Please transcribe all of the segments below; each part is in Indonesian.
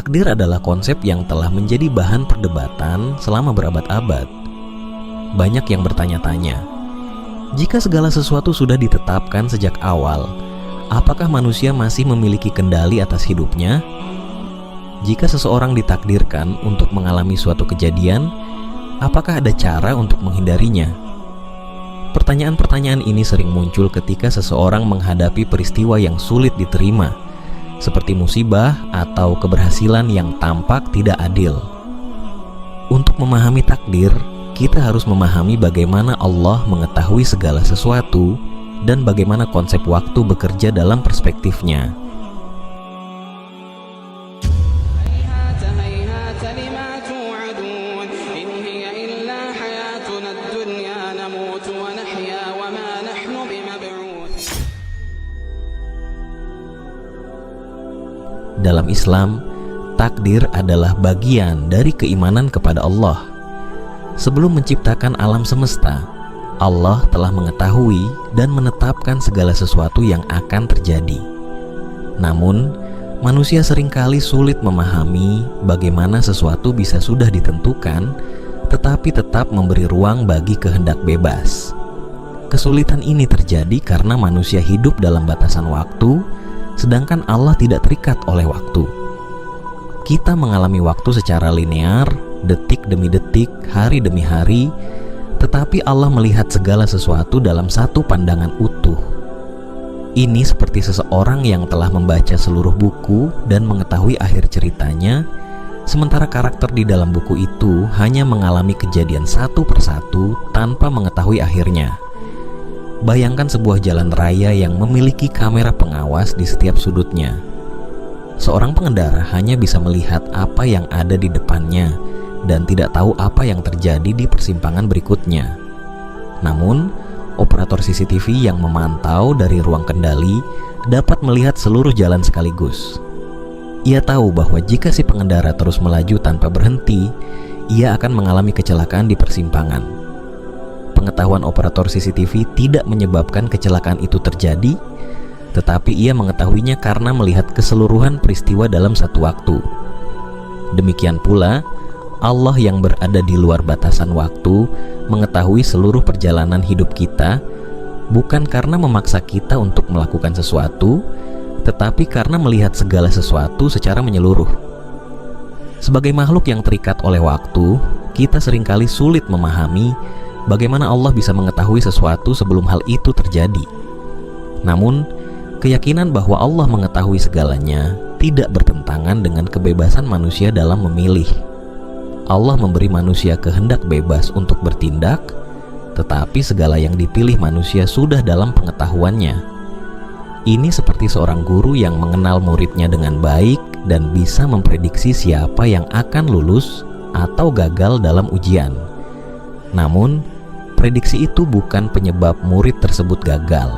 Takdir adalah konsep yang telah menjadi bahan perdebatan selama berabad-abad. Banyak yang bertanya-tanya, jika segala sesuatu sudah ditetapkan sejak awal, apakah manusia masih memiliki kendali atas hidupnya? Jika seseorang ditakdirkan untuk mengalami suatu kejadian, apakah ada cara untuk menghindarinya? Pertanyaan-pertanyaan ini sering muncul ketika seseorang menghadapi peristiwa yang sulit diterima, seperti musibah atau keberhasilan yang tampak tidak adil. Untuk memahami takdir, kita harus memahami bagaimana Allah mengetahui segala sesuatu dan bagaimana konsep waktu bekerja dalam perspektifnya. Dalam Islam, takdir adalah bagian dari keimanan kepada Allah. Sebelum menciptakan alam semesta, Allah telah mengetahui dan menetapkan segala sesuatu yang akan terjadi. Namun, manusia seringkali sulit memahami bagaimana sesuatu bisa sudah ditentukan, tetapi tetap memberi ruang bagi kehendak bebas. Kesulitan ini terjadi karena manusia hidup dalam batasan waktu, sedangkan Allah tidak terikat oleh waktu. Kita mengalami waktu secara linear, detik demi detik, hari demi hari, tetapi Allah melihat segala sesuatu dalam satu pandangan utuh. Ini seperti seseorang yang telah membaca seluruh buku dan mengetahui akhir ceritanya, sementara karakter di dalam buku itu hanya mengalami kejadian satu persatu tanpa mengetahui akhirnya. Bayangkan sebuah jalan raya yang memiliki kamera pengawas di setiap sudutnya. Seorang pengendara hanya bisa melihat apa yang ada di depannya dan tidak tahu apa yang terjadi di persimpangan berikutnya. Namun, operator CCTV yang memantau dari ruang kendali dapat melihat seluruh jalan sekaligus. Ia tahu bahwa jika si pengendara terus melaju tanpa berhenti, ia akan mengalami kecelakaan di persimpangan. Pengetahuan operator CCTV tidak menyebabkan kecelakaan itu terjadi, tetapi ia mengetahuinya karena melihat keseluruhan peristiwa dalam satu waktu. Demikian pula, Allah yang berada di luar batasan waktu mengetahui seluruh perjalanan hidup kita, bukan karena memaksa kita untuk melakukan sesuatu, tetapi karena melihat segala sesuatu secara menyeluruh. Sebagai makhluk yang terikat oleh waktu, kita seringkali sulit memahami bagaimana Allah bisa mengetahui sesuatu sebelum hal itu terjadi. Namun, keyakinan bahwa Allah mengetahui segalanya tidak bertentangan dengan kebebasan manusia dalam memilih. Allah memberi manusia kehendak bebas untuk bertindak, tetapi segala yang dipilih manusia sudah dalam pengetahuannya. Ini seperti seorang guru yang mengenal muridnya dengan baik dan bisa memprediksi siapa yang akan lulus atau gagal dalam ujian. Namun, prediksi itu bukan penyebab murid tersebut gagal.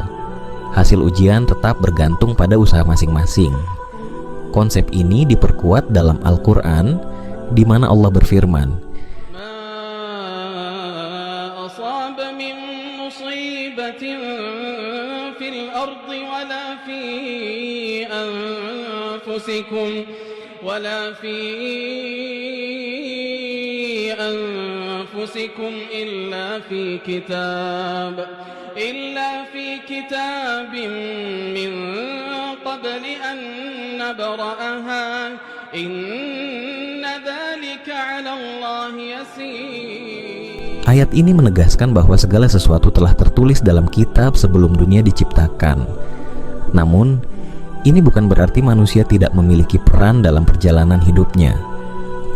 Hasil ujian tetap bergantung pada usaha masing-masing. Konsep ini diperkuat dalam Al-Quran, di mana Allah berfirman, أنفسكم إلا في كتاب من قبل أن نبرأها إن ذلك على الله يسير. Ayat ini menegaskan bahwa segala sesuatu telah tertulis dalam kitab sebelum dunia diciptakan. Namun, ini bukan berarti manusia tidak memiliki peran dalam perjalanan hidupnya.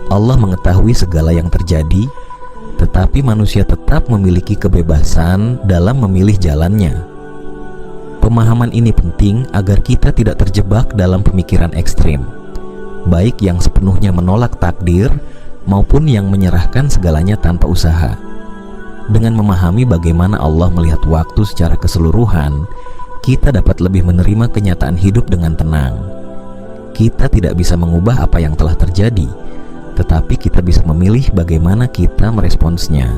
Allah mengetahui segala yang terjadi, tetapi manusia tetap memiliki kebebasan dalam memilih jalannya. Pemahaman ini penting agar kita tidak terjebak dalam pemikiran ekstrim, baik yang sepenuhnya menolak takdir maupun yang menyerahkan segalanya tanpa usaha. Dengan memahami bagaimana Allah melihat waktu secara keseluruhan, kita dapat lebih menerima kenyataan hidup dengan tenang. Kita tidak bisa mengubah apa yang telah terjadi, tetapi kita bisa memilih bagaimana kita meresponsnya.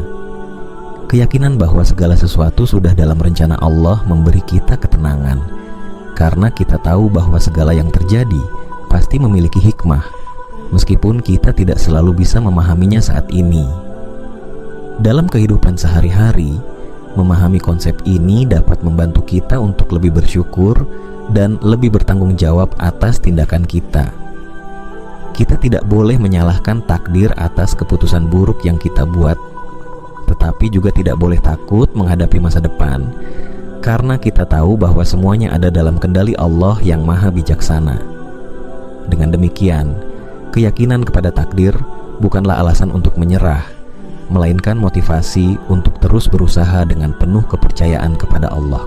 Keyakinan bahwa segala sesuatu sudah dalam rencana Allah memberi kita ketenangan, karena kita tahu bahwa segala yang terjadi pasti memiliki hikmah. meskipun kita tidak selalu bisa memahaminya saat ini. Dalam kehidupan sehari-hari, memahami konsep ini dapat membantu kita untuk lebih bersyukur dan lebih bertanggung jawab atas tindakan kita. Kita tidak boleh menyalahkan takdir atas keputusan buruk yang kita buat, tetapi juga tidak boleh takut menghadapi masa depan, karena kita tahu bahwa semuanya ada dalam kendali Allah yang Maha Bijaksana. Dengan demikian, keyakinan kepada takdir bukanlah alasan untuk menyerah, melainkan motivasi untuk terus berusaha dengan penuh kepercayaan kepada Allah.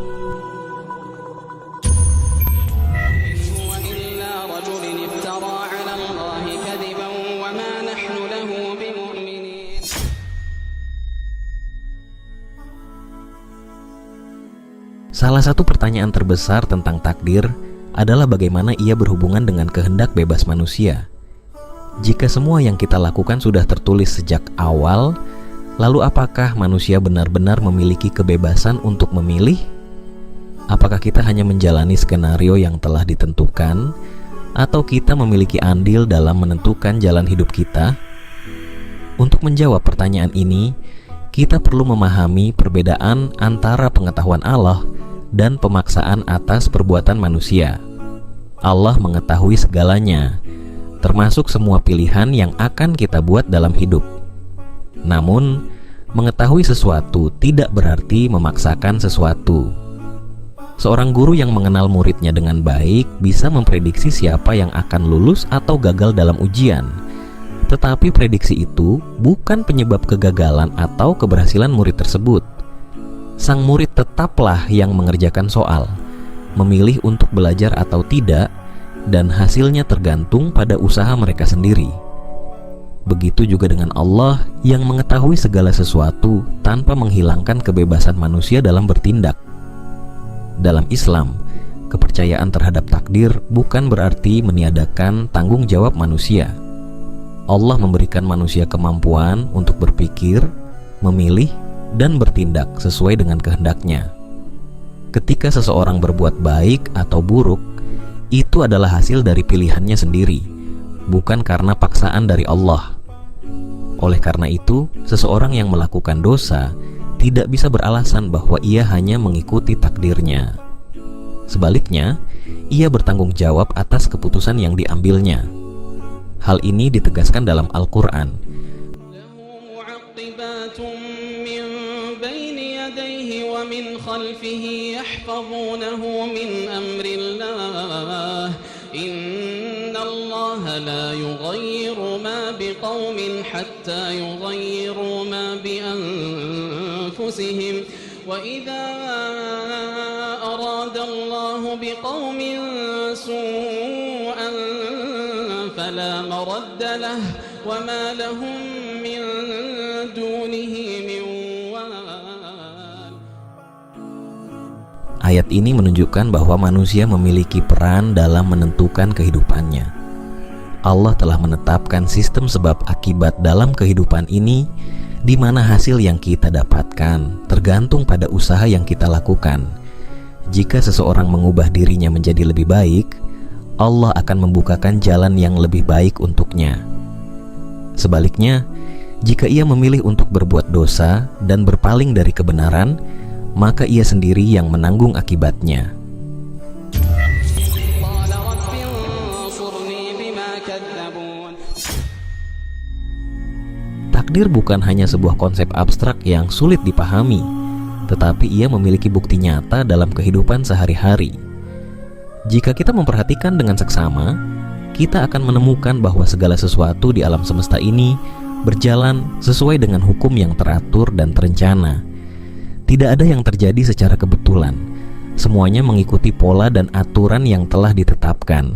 Salah satu pertanyaan terbesar tentang takdir adalah bagaimana ia berhubungan dengan kehendak bebas manusia. Jika semua yang kita lakukan sudah tertulis sejak awal, lalu apakah manusia benar-benar memiliki kebebasan untuk memilih? Apakah kita hanya menjalani skenario yang telah ditentukan, atau kita memiliki andil dalam menentukan jalan hidup kita? Untuk menjawab pertanyaan ini, kita perlu memahami perbedaan antara pengetahuan Allah dan pemaksaan atas perbuatan manusia. Allah mengetahui segalanya, termasuk semua pilihan yang akan kita buat dalam hidup. Namun, mengetahui sesuatu tidak berarti memaksakan sesuatu. Seorang guru yang mengenal muridnya dengan baik bisa memprediksi siapa yang akan lulus atau gagal dalam ujian. Tetapi prediksi itu bukan penyebab kegagalan atau keberhasilan murid tersebut. Sang murid tetaplah yang mengerjakan soal, memilih untuk belajar atau tidak, dan hasilnya tergantung pada usaha mereka sendiri. Begitu juga dengan Allah yang mengetahui segala sesuatu tanpa menghilangkan kebebasan manusia dalam bertindak. Dalam Islam, kepercayaan terhadap takdir bukan berarti meniadakan tanggung jawab manusia. Allah memberikan manusia kemampuan untuk berpikir, memilih, dan bertindak sesuai dengan kehendaknya. Ketika seseorang berbuat baik atau buruk, itu adalah hasil dari pilihannya sendiri, bukan karena paksaan dari Allah. Oleh karena itu, seseorang yang melakukan dosa tidak bisa beralasan bahwa ia hanya mengikuti takdirnya. Sebaliknya, ia bertanggung jawab atas keputusan yang diambilnya. Hal ini ditegaskan dalam Al-Quran. ومن خلفه يحفظونه من أمر الله إن الله لا يغير ما بقوم حتى يغيروا ما بأنفسهم وإذا أراد الله بقوم سوءا فلا مرد له وما لهم من دونه من Ayat ini menunjukkan bahwa manusia memiliki peran dalam menentukan kehidupannya. Allah telah menetapkan sistem sebab akibat dalam kehidupan ini, di mana hasil yang kita dapatkan tergantung pada usaha yang kita lakukan. Jika seseorang mengubah dirinya menjadi lebih baik, Allah akan membukakan jalan yang lebih baik untuknya. Sebaliknya, jika ia memilih untuk berbuat dosa dan berpaling dari kebenaran, maka ia sendiri yang menanggung akibatnya. Takdir bukan hanya sebuah konsep abstrak yang sulit dipahami, tetapi ia memiliki bukti nyata dalam kehidupan sehari-hari. Jika kita memperhatikan dengan seksama, kita akan menemukan bahwa segala sesuatu di alam semesta ini berjalan sesuai dengan hukum yang teratur dan terencana. Tidak ada yang terjadi secara kebetulan. Semuanya mengikuti pola dan aturan yang telah ditetapkan.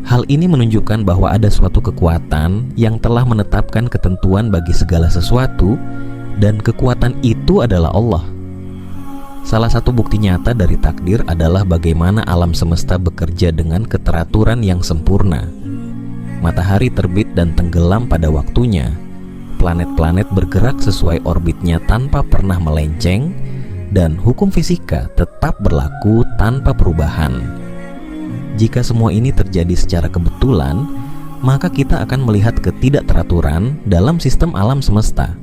Hal ini menunjukkan bahwa ada suatu kekuatan yang telah menetapkan ketentuan bagi segala sesuatu, dan kekuatan itu adalah Allah. Salah satu bukti nyata dari takdir adalah bagaimana alam semesta bekerja dengan keteraturan yang sempurna. Matahari terbit dan tenggelam pada waktunya. Planet-planet bergerak sesuai orbitnya tanpa pernah melenceng, dan hukum fisika tetap berlaku tanpa perubahan. Jika semua ini terjadi secara kebetulan, maka kita akan melihat ketidakteraturan dalam sistem alam semesta.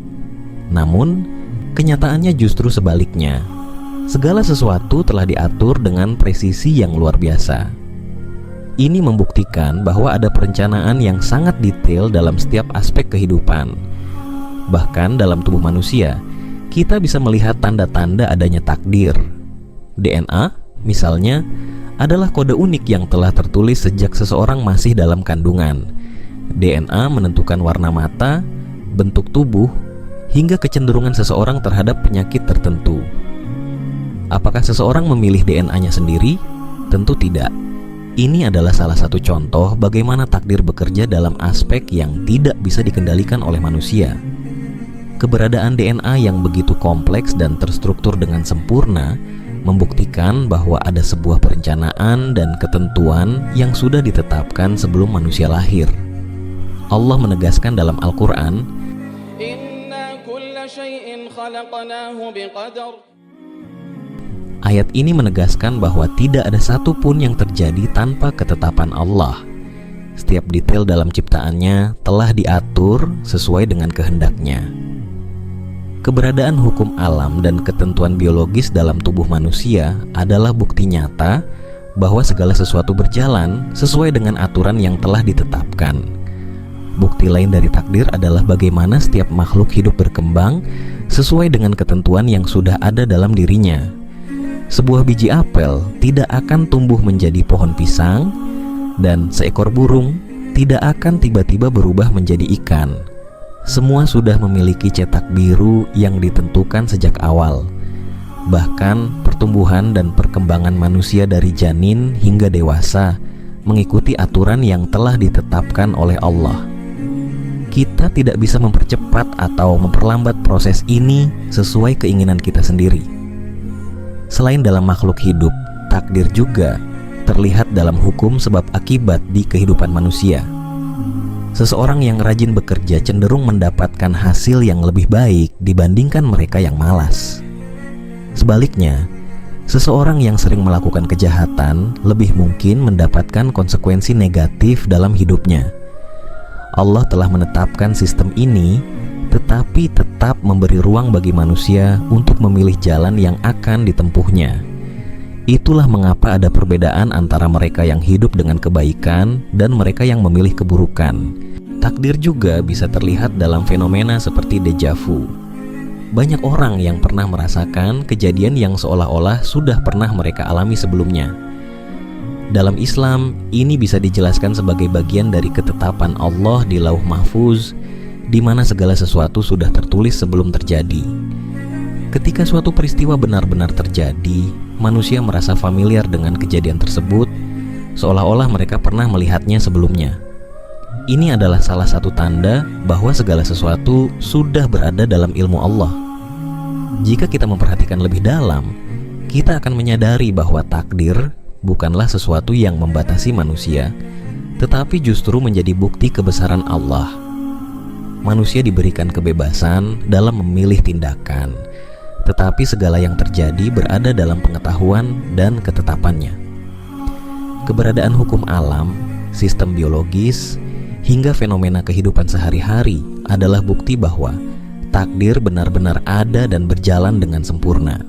Namun, kenyataannya justru sebaliknya. Segala sesuatu telah diatur dengan presisi yang luar biasa. Ini membuktikan bahwa ada perencanaan yang sangat detail dalam setiap aspek kehidupan. Bahkan dalam tubuh manusia, kita bisa melihat tanda-tanda adanya takdir. DNA, misalnya, adalah kode unik yang telah tertulis sejak seseorang masih dalam kandungan. DNA menentukan warna mata, bentuk tubuh, hingga kecenderungan seseorang terhadap penyakit tertentu. Apakah seseorang memilih DNA-nya sendiri? Tentu tidak. Ini adalah salah satu contoh bagaimana takdir bekerja dalam aspek yang tidak bisa dikendalikan oleh manusia. Keberadaan DNA yang begitu kompleks dan terstruktur dengan sempurna membuktikan bahwa ada sebuah perencanaan dan ketentuan yang sudah ditetapkan sebelum manusia lahir. Allah menegaskan dalam Al-Quran, Inna kulla syai'in khalaqnahu biqadar. Ayat ini menegaskan bahwa tidak ada satupun yang terjadi tanpa ketetapan Allah. Setiap detail dalam ciptaannya telah diatur sesuai dengan kehendaknya. Keberadaan hukum alam dan ketentuan biologis dalam tubuh manusia adalah bukti nyata bahwa segala sesuatu berjalan sesuai dengan aturan yang telah ditetapkan. Bukti lain dari takdir adalah bagaimana setiap makhluk hidup berkembang sesuai dengan ketentuan yang sudah ada dalam dirinya. Sebuah biji apel tidak akan tumbuh menjadi pohon pisang, dan seekor burung tidak akan tiba-tiba berubah menjadi ikan. Semua sudah memiliki cetak biru yang ditentukan sejak awal. Bahkan pertumbuhan dan perkembangan manusia dari janin hingga dewasa mengikuti aturan yang telah ditetapkan oleh Allah. Kita tidak bisa mempercepat atau memperlambat proses ini sesuai keinginan kita sendiri. Selain dalam makhluk hidup, takdir juga terlihat dalam hukum sebab akibat di kehidupan manusia. Seseorang yang rajin bekerja cenderung mendapatkan hasil yang lebih baik dibandingkan mereka yang malas. Sebaliknya, seseorang yang sering melakukan kejahatan lebih mungkin mendapatkan konsekuensi negatif dalam hidupnya. Allah telah menetapkan sistem ini, tetapi tetap memberi ruang bagi manusia untuk memilih jalan yang akan ditempuhnya. Itulah mengapa ada perbedaan antara mereka yang hidup dengan kebaikan dan mereka yang memilih keburukan. Takdir juga bisa terlihat dalam fenomena seperti deja vu. Banyak orang yang pernah merasakan kejadian yang seolah-olah sudah pernah mereka alami sebelumnya. Dalam Islam, ini bisa dijelaskan sebagai bagian dari ketetapan Allah di Lauh Mahfuz, di mana segala sesuatu sudah tertulis sebelum terjadi. Ketika suatu peristiwa benar-benar terjadi, manusia merasa familiar dengan kejadian tersebut, seolah-olah mereka pernah melihatnya sebelumnya. Ini adalah salah satu tanda bahwa segala sesuatu sudah berada dalam ilmu Allah. Jika kita memperhatikan lebih dalam, kita akan menyadari bahwa takdir bukanlah sesuatu yang membatasi manusia, tetapi justru menjadi bukti kebesaran Allah. Manusia diberikan kebebasan dalam memilih tindakan, tetapi segala yang terjadi berada dalam pengetahuan dan ketetapannya. Keberadaan hukum alam, sistem biologis, hingga fenomena kehidupan sehari-hari adalah bukti bahwa takdir benar-benar ada dan berjalan dengan sempurna.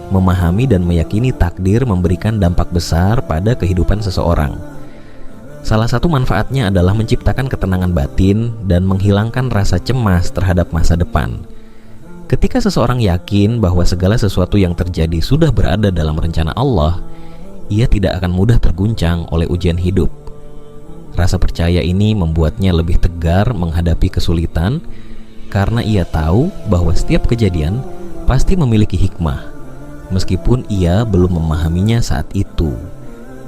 Memahami dan meyakini takdir memberikan dampak besar pada kehidupan seseorang. Salah satu manfaatnya adalah menciptakan ketenangan batin dan menghilangkan rasa cemas terhadap masa depan. Ketika seseorang yakin bahwa segala sesuatu yang terjadi sudah berada dalam rencana Allah, ia tidak akan mudah terguncang oleh ujian hidup. Rasa percaya ini membuatnya lebih tegar menghadapi kesulitan, karena ia tahu bahwa setiap kejadian pasti memiliki hikmah, meskipun ia belum memahaminya saat itu.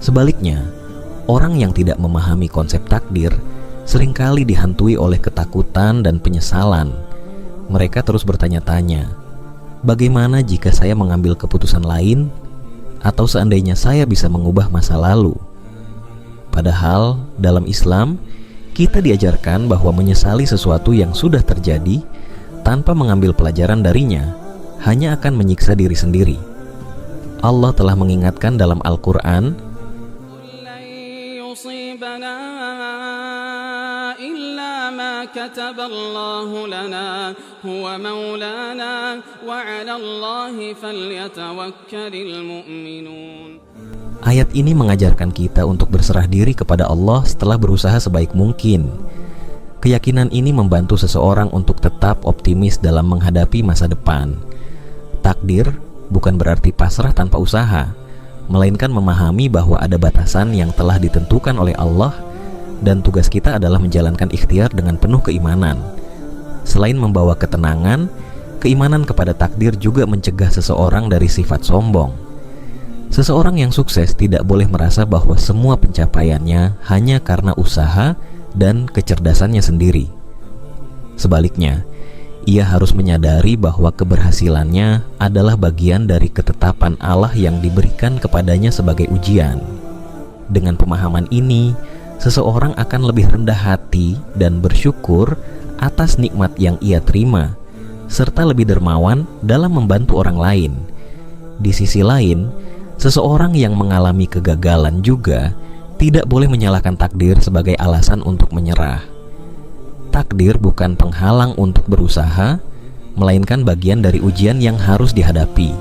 Sebaliknya, orang yang tidak memahami konsep takdir seringkali dihantui oleh ketakutan dan penyesalan. mereka terus bertanya-tanya, bagaimana jika saya mengambil keputusan lain, atau seandainya saya bisa mengubah masa lalu? Padahal dalam Islam, kita diajarkan bahwa menyesali sesuatu yang sudah terjadi tanpa mengambil pelajaran darinya hanya akan menyiksa diri sendiri. Allah telah mengingatkan dalam Al-Quran, ayat ini mengajarkan kita untuk berserah diri kepada Allah setelah berusaha sebaik mungkin. Keyakinan ini membantu seseorang untuk tetap optimis dalam menghadapi masa depan. Takdir bukan berarti pasrah tanpa usaha, melainkan memahami bahwa ada batasan yang telah ditentukan oleh Allah, dan tugas kita adalah menjalankan ikhtiar dengan penuh keimanan. Selain membawa ketenangan, keimanan kepada takdir juga mencegah seseorang dari sifat sombong. Seseorang yang sukses tidak boleh merasa bahwa semua pencapaiannya hanya karena usaha dan kecerdasannya sendiri. Sebaliknya, ia harus menyadari bahwa keberhasilannya adalah bagian dari ketetapan Allah yang diberikan kepadanya sebagai ujian. Dengan pemahaman ini, seseorang akan lebih rendah hati dan bersyukur atas nikmat yang ia terima, serta lebih dermawan dalam membantu orang lain. Di sisi lain, seseorang yang mengalami kegagalan juga tidak boleh menyalahkan takdir sebagai alasan untuk menyerah. Takdir bukan penghalang untuk berusaha, melainkan bagian dari ujian yang harus dihadapi.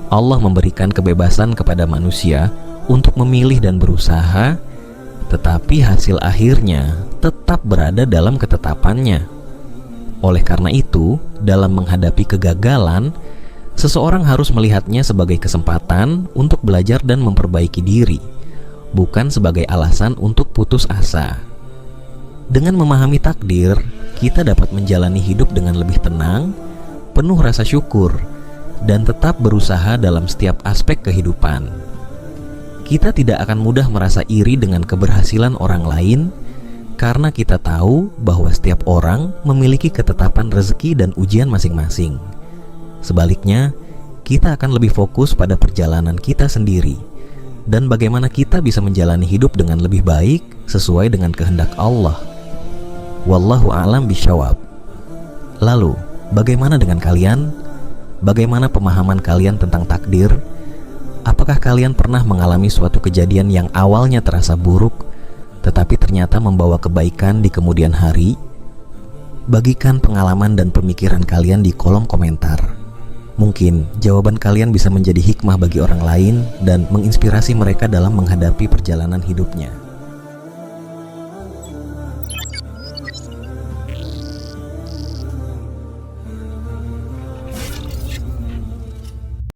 Allah memberikan kebebasan kepada manusia untuk memilih dan berusaha, tetapi hasil akhirnya tetap berada dalam ketetapannya. Oleh karena itu, dalam menghadapi kegagalan, seseorang harus melihatnya sebagai kesempatan untuk belajar dan memperbaiki diri, bukan sebagai alasan untuk putus asa. Dengan memahami takdir, kita dapat menjalani hidup dengan lebih tenang, penuh rasa syukur, dan tetap berusaha dalam setiap aspek kehidupan. Kita tidak akan mudah merasa iri dengan keberhasilan orang lain, karena kita tahu bahwa setiap orang memiliki ketetapan rezeki dan ujian masing-masing. Sebaliknya, kita akan lebih fokus pada perjalanan kita sendiri dan bagaimana kita bisa menjalani hidup dengan lebih baik sesuai dengan kehendak Allah. Wallahu a'lam bisyawab. Lalu, bagaimana dengan kalian? Bagaimana pemahaman kalian tentang takdir? Apakah kalian pernah mengalami suatu kejadian yang awalnya terasa buruk, tetapi ternyata membawa kebaikan di kemudian hari? Bagikan pengalaman dan pemikiran kalian di kolom komentar. Mungkin jawaban kalian bisa menjadi hikmah bagi orang lain dan menginspirasi mereka dalam menghadapi perjalanan hidupnya.